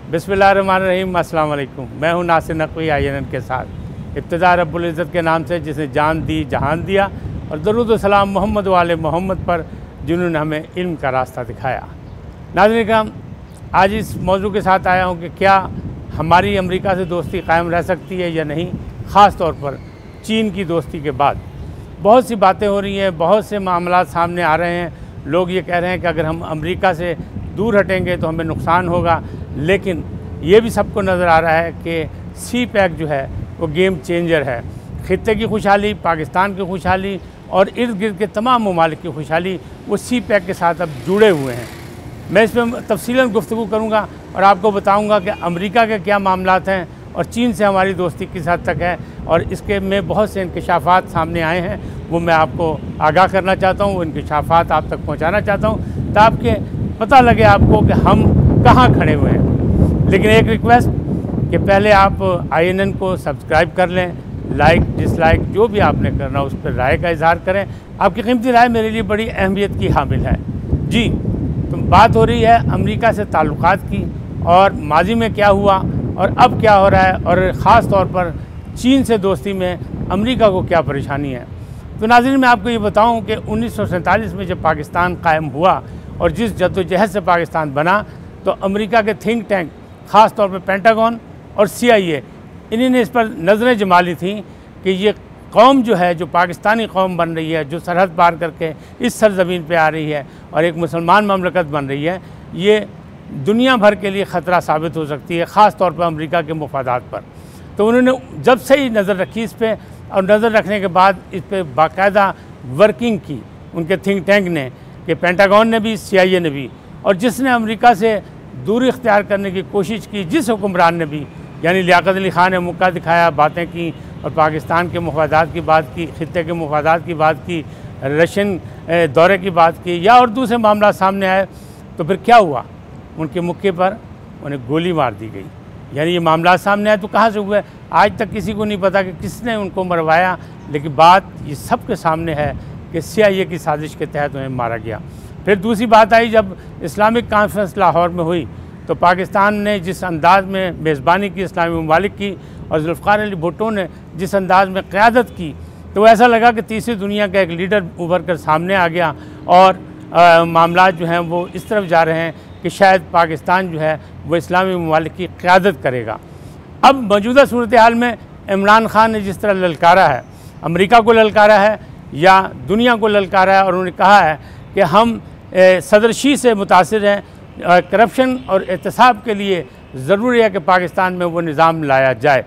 बिस्मिल्लाहिर्रहमानिर्रहीम, अस्सलाम वालेकुम। मैं हूं नासिर नकवी INN के साथ। इब्तिदा रब्बुल इज़्ज़त के नाम से जिसने जान दी जहान दिया, और दरूद व सलाम मोहम्मद वाले मोहम्मद पर जिन्होंने हमें इल्म का रास्ता दिखाया। नाज़रीन किराम, आज इस मौजू के साथ आया हूं कि क्या हमारी अमेरिका से दोस्ती कायम रह सकती है या नहीं। ख़ास तौर पर चीन की दोस्ती के बाद बहुत सी बातें हो रही हैं, बहुत से मामला सामने आ रहे हैं। लोग ये कह रहे हैं कि अगर हम अमेरिका से दूर हटेंगे तो हमें नुकसान होगा, लेकिन ये भी सबको नज़र आ रहा है कि CPEC जो है वो गेम चेंजर है। ख़ित्ते की खुशहाली, पाकिस्तान की खुशहाली और इर्द गिर्द के तमाम ममालिक की खुशहाली वो CPEC के साथ अब जुड़े हुए हैं। मैं इस पर तफसीलन गुफ्तगू करूँगा और आपको बताऊँगा कि अमेरिका के क्या मामलात हैं और चीन से हमारी दोस्ती किस हद तक है, और इसके में बहुत से इंकशाफात सामने आए हैं, वो मैं आपको आगाह करना चाहता हूँ। वो इंकशाफात आप तक पहुँचाना चाहता हूँ ताकि पता लगे आपको कि हम कहाँ खड़े हुए हैं। लेकिन एक रिक्वेस्ट कि पहले आप INN को सब्सक्राइब कर लें, लाइक डिसलाइक जो भी आपने करना उस पर राय का इजहार करें। आपकी कीमती राय मेरे लिए बड़ी अहमियत की हामिल है। जी, तो बात हो रही है अमेरिका से ताल्लुकात की, और माजी में क्या हुआ और अब क्या हो रहा है, और ख़ास तौर पर चीन से दोस्ती में अमेरिका को क्या परेशानी है। तो नाज़रीन, मैं आपको ये बताऊं कि 1947 में जब पाकिस्तान कायम हुआ और जिस जद्दोजहद से पाकिस्तान बना, तो अमेरिका के थिंक टैंक ख़ास तौर पर पेंटागन और CIA इन्होंने इस पर नज़रें जमा ली थी कि ये कौम जो है, जो पाकिस्तानी कौम बन रही है, जो सरहद पार करके इस सरज़मीन पे आ रही है और एक मुसलमान ममलकत बन रही है, ये दुनिया भर के लिए ख़तरा साबित हो सकती है, ख़ास तौर पर अमेरिका के मुफादात पर। तो उन्होंने जब से ही नज़र रखी इस पर, और नज़र रखने के बाद इस पर बाकायदा वर्किंग की उनके थिंक टैंक ने, कि पेंटागन ने भी, CIA ने भी, और जिसने अमेरिका से दूरी इख्तियार करने की कोशिश की, जिस हुक्मरान ने भी, यानी लियाकत अली ख़ान ने मौका दिखाया, बातें की और पाकिस्तान के मुफादात की बात की, ख़ित्ते के मुफादात की बात की, रशियन दौरे की बात की, या और दूसरे मामला सामने आए, तो फिर क्या हुआ, उनके मौके पर उन्हें गोली मार दी गई। यानी ये मामला सामने आए तो कहाँ से हुए, आज तक किसी को नहीं पता कि किसने उनको मरवाया, लेकिन बात ये सब के सामने है कि CIA की साजिश के तहत उन्हें मारा गया। फिर दूसरी बात आई जब इस्लामिक कॉन्फ्रेंस लाहौर में हुई, तो पाकिस्तान ने जिस अंदाज़ में मेज़बानी की इस्लामी ममालिक की, और जुल्फ़िकार अली भुट्टो ने जिस अंदाज़ में क़यादत की, तो ऐसा लगा कि तीसरी दुनिया का एक लीडर उभर कर सामने आ गया, और मामला जो हैं वो इस तरफ जा रहे हैं कि शायद पाकिस्तान जो है वो इस्लामी ममालिक की क़यादत करेगा। अब मौजूदा सूरत हाल में इमरान ख़ान ने जिस तरह ललकारा है, अमेरिका को ललकारा है या दुनिया को ललकारा है, और उन्होंने कहा है कि हम सदर शी से मुतासिर हैं, करप्शन और एहतसाब के लिए ज़रूरी है कि पाकिस्तान में वो निज़ाम लाया जाए।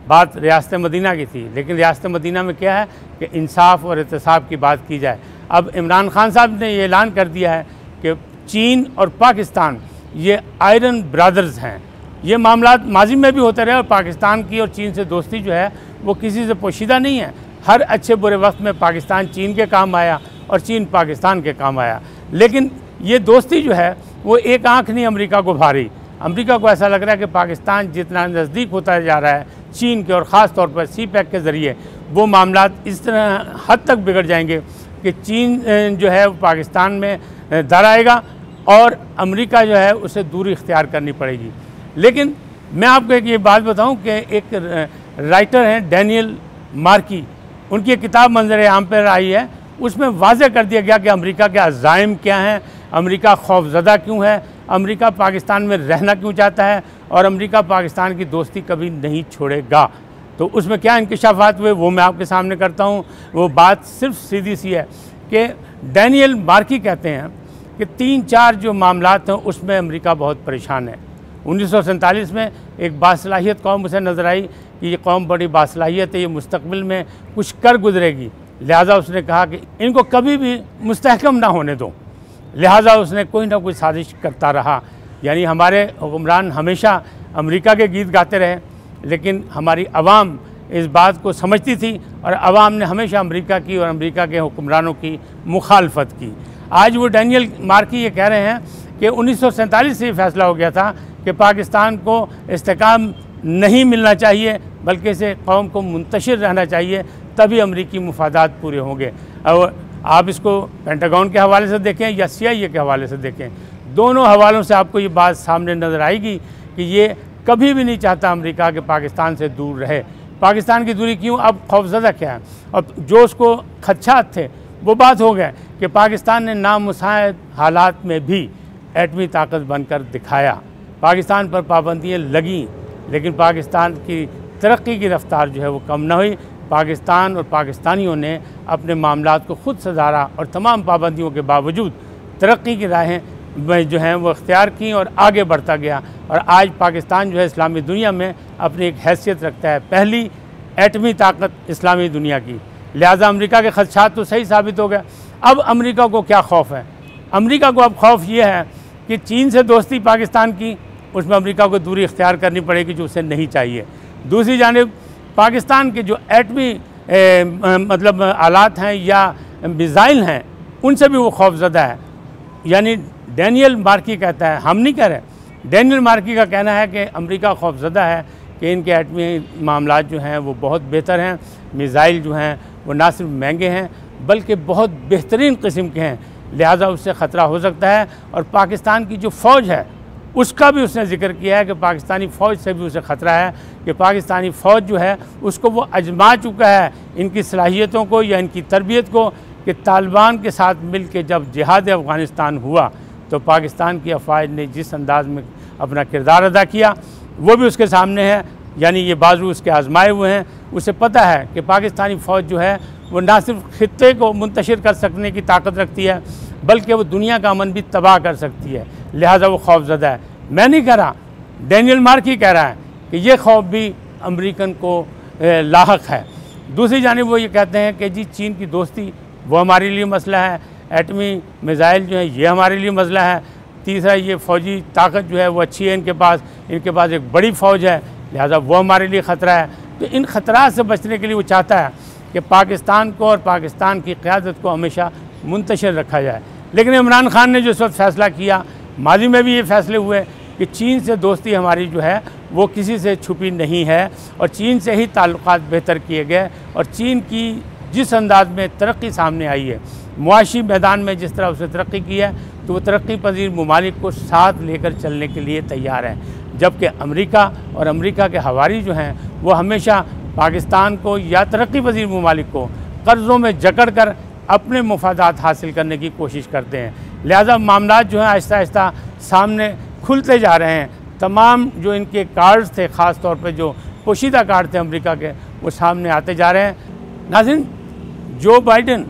बात रियासत मदीना की थी, लेकिन रियासत मदीना में क्या है कि इंसाफ और एहतसाब की बात की जाए। अब इमरान ख़ान साहब ने ये ऐलान कर दिया है कि चीन और पाकिस्तान ये आयरन ब्रदर्स हैं। ये मामला माजी में भी होते रहे, और पाकिस्तान की और चीन से दोस्ती जो है वो किसी से पोशीदा नहीं है। हर अच्छे बुरे वक्त में पाकिस्तान चीन के काम आया और चीन पाकिस्तान के काम आया, लेकिन ये दोस्ती जो है वो एक आँख नहीं अमेरिका को भा रही। अमेरिका को ऐसा लग रहा है कि पाकिस्तान जितना नज़दीक होता जा रहा है चीन के, और ख़ास तौर पर CPEC के ज़रिए, वो मामला इस तरह हद तक बिगड़ जाएंगे कि चीन जो है वो पाकिस्तान में दर आएगा और अमेरिका जो है उसे दूरी इख्तियार करनी पड़ेगी। लेकिन मैं आपको एक ये बात बताऊं कि एक राइटर हैं डैनियल मार्की, उनकी एक किताब मंजर आम पर आई है, उसमें वाज़ेह कर दिया गया कि अमेरिका के अज़ाइम क्या हैं, अमेरिका खौफज़दा क्यों है, अमेरिका पाकिस्तान में रहना क्यों चाहता है, और अमेरिका पाकिस्तान की दोस्ती कभी नहीं छोड़ेगा। तो उसमें क्या इंकशाफात हुए वो मैं आपके सामने करता हूँ। वो बात सिर्फ सीधी सी है कि डैनियल मार्की कहते हैं कि 3-4 जो मामलात हैं उसमें अमेरिका बहुत परेशान है। 1947 में एक बासलाहियत कौम उसे नज़र आई कि ये कौम बड़ी बासलाहियत है, ये मुस्तकबिल में कुछ कर गुजरेगी, लिहाजा उसने कहा कि इनको कभी भी मुस्तहकम ना होने दो। लिहाजा उसने कोई ना कोई साजिश करता रहा। यानी हमारे हुक्मरान हमेशा अमेरिका के गीत गाते रहे, लेकिन हमारी आवाम इस बात को समझती थी, और आवाम ने हमेशा अमेरिका की और अमेरिका के हुक्मरानों की मुखालफत की। आज वो डैनियल मार्की ये कह रहे हैं कि 1947 से ये फैसला हो गया था कि पाकिस्तान को इस्तेकाम नहीं मिलना चाहिए, बल्कि इसे कौम को मुंतशिर रहना चाहिए, तभी अमरीकी मुफादात पूरे होंगे। और आप इसको पेंटागन के हवाले से देखें या CIA के हवाले से देखें, दोनों हवालों से आपको ये बात सामने नज़र आएगी कि ये कभी भी नहीं चाहता अमेरिका कि पाकिस्तान से दूर रहे। पाकिस्तान की दूरी क्यों, अब खौफजदा क्या है, अब जो उसको खदशात थे वो बात हो गए कि पाकिस्तान ने नामुसाइद हालात में भी एटमी ताकत बनकर दिखाया। पाकिस्तान पर पाबंदियाँ लगी लेकिन पाकिस्तान की तरक्की की रफ्तार जो है वो कम न हुई। पाकिस्तान और पाकिस्तानियों ने अपने मामलात को ख़ुद सुधारा और तमाम पाबंदियों के बावजूद तरक्की की राहें जो हैं वो इख्तियार की और आगे बढ़ता गया। और आज पाकिस्तान जो है इस्लामी दुनिया में अपनी एक हैसियत रखता है, पहली एटमी ताकत इस्लामी दुनिया की। लिहाजा अमेरिका के खदशात तो सही साबित हो गया। अब अमेरिका को क्या खौफ है, अमेरिका को अब खौफ ये है कि चीन से दोस्ती पाकिस्तान की, उसमें अमेरिका को दूरी इख्तियार करनी पड़ेगी जो उसे नहीं चाहिए। दूसरी जानिब पाकिस्तान के जो एटमी मतलब आलात हैं या मिज़ाइल हैं उनसे भी वो खौफजदा है। यानी डैनियल मार्की कहता है, हम नहीं कह रहे, डैनियल मार्की का कहना है कि अमेरिका खौफजदा है कि इनके एटमी मामलात जो हैं वो बहुत बेहतर हैं, मिज़ाइल जो हैं वो ना सिर्फ महंगे हैं बल्कि बहुत बेहतरीन किस्म के हैं, लिहाजा उससे ख़तरा हो सकता है। और पाकिस्तान की जो फ़ौज है उसका भी उसने ज़िक्र किया है कि पाकिस्तानी फ़ौज से भी उसे ख़तरा है कि पाकिस्तानी फ़ौज जो है उसको वो आजमा चुका है इनकी सलाहियतों को या इनकी तरबियत को, कि तालिबान के साथ मिल के जब जिहाद अफ़गानिस्तान हुआ तो पाकिस्तान की अफ़वाज ने जिस अंदाज़ में अपना किरदार अदा किया वो भी उसके सामने है। यानी ये बाजू उसके आजमाए हुए हैं। उसे पता है कि पाकिस्तानी फ़ौज जो है वो ना सिर्फ खित्ते को मुंतशिर कर सकने की ताकत रखती है बल्कि वो दुनिया का अमन भी तबाह कर सकती है, लिहाजा वो खौफजदा है। मैं नहीं कह रहा, डैनियल मार्की कह रहा है कि ये खौफ भी अमेरिकन को लाहक है। दूसरी जानिब वो ये कहते हैं कि जी चीन की दोस्ती वो हमारे लिए मसला है, एटमी मिज़ाइल जो है ये हमारे लिए मसला है। तीसरा ये फ़ौजी ताकत जो है वो अच्छी है इनके पास एक बड़ी फ़ौज है, लिहाजा वो हमारे लिए ख़तरा है। तो इन ख़तरात से बचने के लिए वो चाहता है कि पाकिस्तान को और पाकिस्तान की क़यादत को हमेशा मुंतशिर रखा जाए। लेकिन इमरान खान ने जो इस वक्त फ़ैसला किया, माजी में भी ये फ़ैसले हुए कि चीन से दोस्ती हमारी जो है वो किसी से छुपी नहीं है और चीन से ही ताल्लुकात बेहतर किए गए। और चीन की जिस अंदाज में तरक्की सामने आई है, मुआशी मैदान में जिस तरह उसने तरक्की की है, तो वो तरक्की पजीर ममालिक को साथ लेकर चलने के लिए तैयार है। जबकि अमेरिका और अमेरिका के हवारी जो हैं वो हमेशा पाकिस्तान को या तरक्की पजीर ममालिक को कर्ज़ों में जकड़ कर अपने मुफादात हासिल करने की कोशिश करते हैं। लिहाजा मामलात जो हैं आहिस्ता आहिस्ता सामने खुलते जा रहे हैं। तमाम जो इनके कार्ड्स थे, ख़ास तौर पे जो पोशीदा कार्ड थे अमेरिका के, वो सामने आते जा रहे हैं। नाज़रीन, जो बाइडेन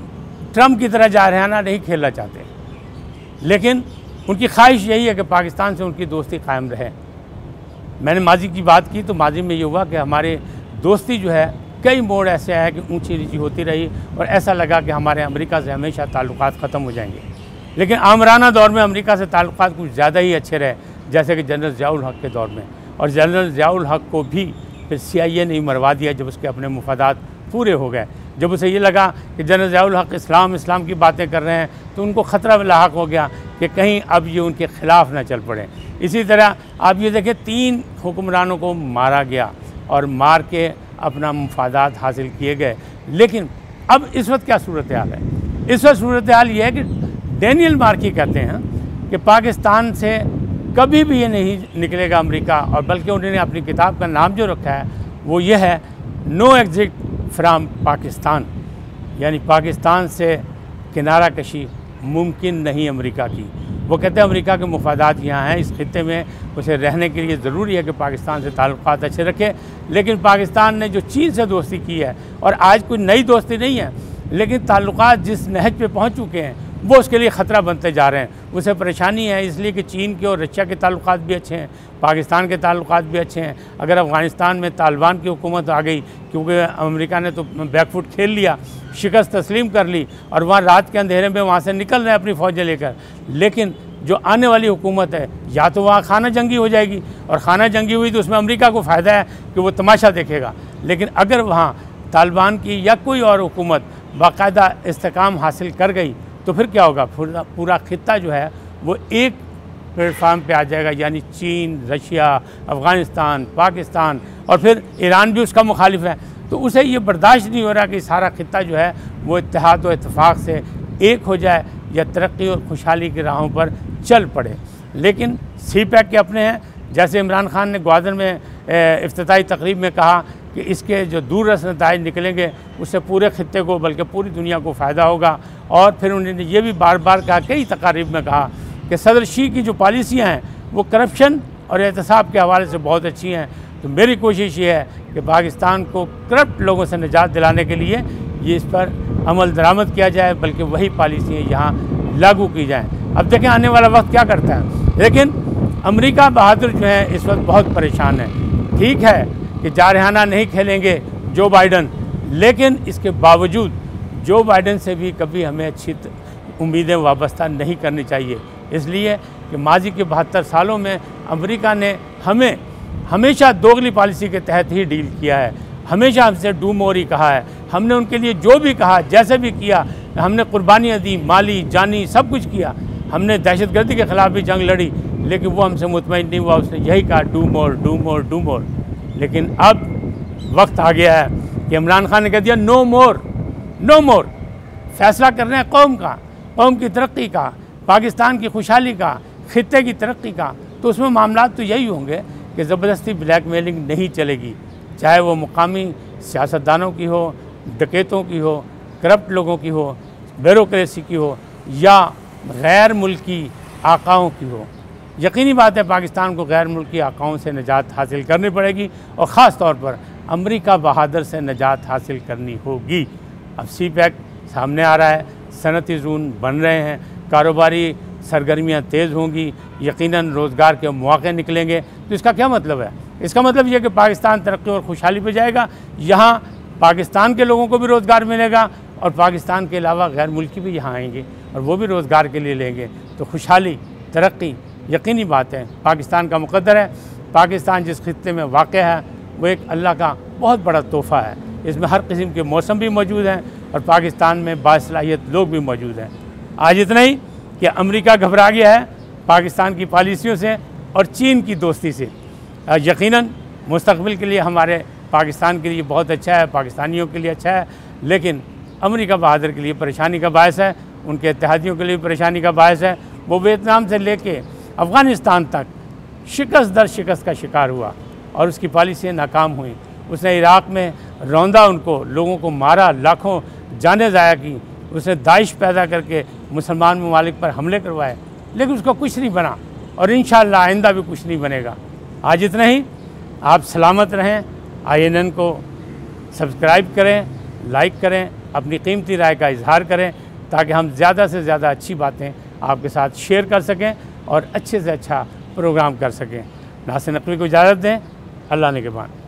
ट्रम्प की तरह जा रहे हैं ना, नहीं खेलना चाहते, लेकिन उनकी ख्वाहिश यही है कि पाकिस्तान से उनकी दोस्ती कायम रहे। मैंने माजी की बात की तो माजी में ये हुआ कि हमारे दोस्ती जो है कई मोड़ ऐसे आए कि ऊंची नीची होती रही और ऐसा लगा कि हमारे अमेरिका से हमेशा ताल्लुकात ख़त्म हो जाएंगे। लेकिन आमराना दौर में अमेरिका से ताल्लुकात कुछ ज़्यादा ही अच्छे रहे, जैसे कि जनरल ज़ियाउल हक़ के दौर में। और जनरल ज़ियाउल हक़ को भी फिर CIA ने मरवा दिया जब उसके अपने मुफादात पूरे हो गए। जब उसे ये लगा कि जनरल ज़ियाउल हक़ इस्लाम की बातें कर रहे हैं तो उनको ख़तरा लाहक हो गया कि कहीं अब ये उनके ख़िलाफ़ न चल पड़े। इसी तरह आप ये देखें 3 हुक्मरानों को मारा गया और मार के अपना मुफादात हासिल किए गए। लेकिन अब इस वक्त क्या सूरत हाल है? इस वक्त सूरत हाल ये है कि डैनियल मार्की कहते हैं कि पाकिस्तान से कभी भी ये नहीं निकलेगा अमेरिका, और बल्कि उन्होंने अपनी किताब का नाम जो रखा है वो ये है नो एग्जिट फ्राम पाकिस्तान, यानी पाकिस्तान से किनारा कशी मुमकिन नहीं अमेरिका की। वो कहते हैं अमेरिका के मुफादात यहाँ हैं इस खित्ते में, उसे रहने के लिए ज़रूरी है कि पाकिस्तान से ताल्लुकात अच्छे रखे। लेकिन पाकिस्तान ने जो चीन से दोस्ती की है, और आज कोई नई दोस्ती नहीं है, लेकिन ताल्लुकात जिस नहज पे पहुँच चुके हैं वो उसके लिए ख़तरा बनते जा रहे हैं। उसे परेशानी है इसलिए कि चीन के और रशिया के ताल्लुकात भी अच्छे हैं, पाकिस्तान के ताल्लुकात भी अच्छे हैं। अगर अफ़गानिस्तान में तालिबान की हुकूमत आ गई, क्योंकि अमेरिका ने तो बैकफुट खेल लिया, शिकस्त तस्लीम कर ली और वहाँ रात के अंधेरे में वहाँ से निकल रहे हैं अपनी फ़ौजें लेकर, लेकिन जो आने वाली हुकूमत है या तो वहाँ खाना जंगी हो जाएगी, और खाना जंगी हुई तो उसमें अमेरिका को फ़ायदा है कि वो तमाशा देखेगा। लेकिन अगर वहाँ तालिबान की या कोई और हुकूमत बाकायदा इस्तेकाम हासिल कर गई तो फिर क्या होगा? पूरा खित्ता जो है वो एक प्लेटफार्म पे आ जाएगा, यानी चीन, रशिया, अफ़गानिस्तान, पाकिस्तान और फिर ईरान भी उसका मुखालिफ है। तो उसे ये बर्दाश्त नहीं हो रहा कि सारा खित्ता जो है वो इत्तेहाद व इत्तेफाक से एक हो जाए या तरक्की और खुशहाली की राहों पर चल पड़े। लेकिन CPEC के अपने हैं, जैसे इमरान खान ने ग्वादर में इफ्तिताई तकरीब में कहा कि इसके जो दूररस नताइज निकलेंगे उससे पूरे खित्ते को बल्कि पूरी दुनिया को फ़ायदा होगा। और फिर उन्होंने ये भी बार बार कहा, कई तकारीब में कहा कि सदर शी की जो पॉलिसियाँ हैं वो करप्शन और एहतसाब के हवाले से बहुत अच्छी हैं। तो मेरी कोशिश ये है कि पाकिस्तान को करप्ट लोगों से निजात दिलाने के लिए ये इस पर अमल दरामद किया जाए, बल्कि वही पॉलिसियाँ यहाँ लागू की जाएँ। अब देखें आने वाला वक्त क्या करता है। लेकिन अमेरिका बहादुर जो है इस वक्त बहुत परेशान है। ठीक है कि जारहाना नहीं खेलेंगे जो बाइडन, लेकिन इसके बावजूद जो बाइडन से भी कभी हमें अच्छी उम्मीदें वाबस्ता नहीं करनी चाहिए, इसलिए कि माजी के 72 सालों में अमेरिका ने हमें हमेशा दोगली पॉलिसी के तहत ही डील किया है। हमेशा हमसे डू मोर ही कहा है। हमने उनके लिए जो भी कहा, जैसे भी किया, हमने कुर्बानियाँ दी, माली जानी सब कुछ किया। हमने दहशतगर्दी के ख़िलाफ़ भी जंग लड़ी, लेकिन वो हमसे मुतमईन नहीं हुआ। उसने यही कहा do more do more do more. लेकिन अब वक्त आ गया है कि इमरान खान ने कह दिया नो मोर नो मोर। फैसला कर रहे हैं कौम का, कौम की तरक्की का, पाकिस्तान की खुशहाली का, खित्ते की तरक्की का। तो उसमें मामला तो यही होंगे कि ज़बरदस्ती ब्लैकमेलिंग नहीं चलेगी, चाहे वो मुकामी सियासतदानों की हो, डकैतों की हो, करप्ट लोगों की हो, ब्यूरोक्रेसी की हो, या गैर मुल्की आकाओं की हो। यकीनी बात है पाकिस्तान को गैर मुल्की आकाओं से निजात हासिल करनी पड़ेगी और ख़ास तौर पर अमेरिका बहादुर से निजात हासिल करनी होगी। अब सी पैक सामने आ रहा है, सनती ज़ोन बन रहे हैं, कारोबारी सरगर्मियाँ तेज़ होंगी, यकीनन रोज़गार के मौके निकलेंगे। तो इसका क्या मतलब है? इसका मतलब ये कि पाकिस्तान तरक्की और खुशहाली पे जाएगा। यहाँ पाकिस्तान के लोगों को भी रोज़गार मिलेगा और पाकिस्तान के अलावा गैर मुल्की भी यहाँ आएंगे और वो भी रोज़गार के लिए लेंगे। तो खुशहाली, तरक्की यकीनी बात है, पाकिस्तान का मुक़द्दर है। पाकिस्तान जिस खित्ते में वाक़ है वो एक अल्लाह का बहुत बड़ा तोहफ़ा है। इसमें हर किस्म के मौसम भी मौजूद हैं और पाकिस्तान में बासलाहियत लोग भी मौजूद हैं। आज इतना ही कि अमेरिका घबरा गया है पाकिस्तान की पॉलिसियों से और चीन की दोस्ती से। यकीनन मुस्तक़बिल के लिए हमारे पाकिस्तान के लिए बहुत अच्छा है, पाकिस्तानियों के लिए अच्छा है, लेकिन अमेरिका बहादुर के लिए परेशानी का बायस है, उनके इत्तेहादियों के लिए परेशानी का बायस है। वो वियतनाम से लेके अफ़गानिस्तान तक शिकस्त दर शिकस्त का शिकार हुआ और उसकी पॉलिसियाँ नाकाम हुई। उसने इराक़ में रौंदा, उनको लोगों को मारा, लाखों जानें ज़ाया की। उसने दाइश पैदा करके मुसलमान ममालिक पर हमले करवाए, लेकिन उसका कुछ नहीं बना और इंशाअल्लाह आइंदा भी कुछ नहीं बनेगा। आज इतना ही। आप सलामत रहें। INN को सब्सक्राइब करें, लाइक करें, अपनी कीमती राय का इजहार करें ताकि हम ज़्यादा से ज़्यादा अच्छी बातें आपके साथ शेयर कर सकें और अच्छे से अच्छा प्रोग्राम कर सकें। नासिर नकवी को इजाज़त दें। अल्लाह ने के बाद।